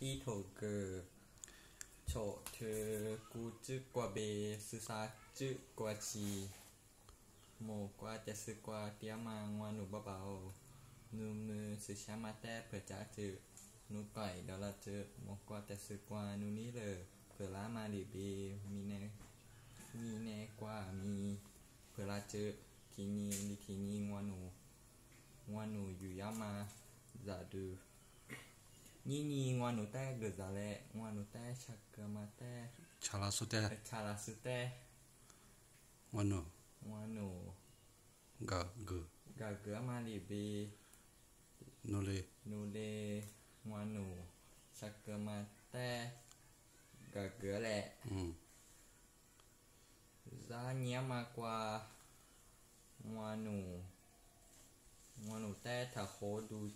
一头个丑的古之瓜贝是啥之瓜奇，莫瓜แต่是瓜เตี้ยมางวนูเบาๆนูมือ是ช้ามาแต่เผื่อจะเจอนูก่อยเดี๋ยวเราเจอมกว่าแต่สึกว่านูนี้เลยเผื่อละมาดิบีมีแน่กว่ามีเผื่อละเจอทีนี้ดิทีนี้งวนูอยู่ยามาจะดูนี่งวนูแต่เกิดอะไรงวนูแต่ชักเกมาแต่ 잘라수대ชาลาสุแต่ 원노 งวนู 가그 กะเกือมาดิบี 노래 นูเลงวนูชักเกมาแต่กะเกือแหละ giá nhé mà qua ngoan nụ té thà khổ đu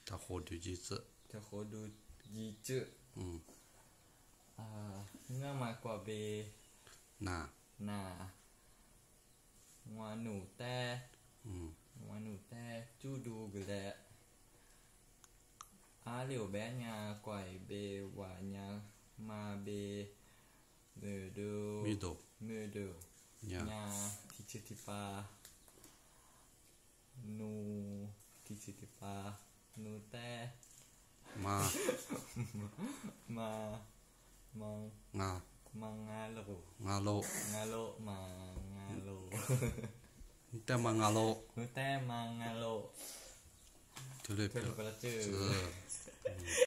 다 호두지즈 thà khổ đu gì chứ nghe mà qua bề 나 nà ngoan nụ té chú đu cái lẹ liều bé nhà quẩy bề và nhà mà bề 미도 mưa đều 냐 nhà thì chỉ thì pa nu thì chỉ thì pa nu te 마 mà nga ngà nga로 lô mà ngà lô 때만 nga로 nu te mà ngà lô 들을 thôi được là chữ 저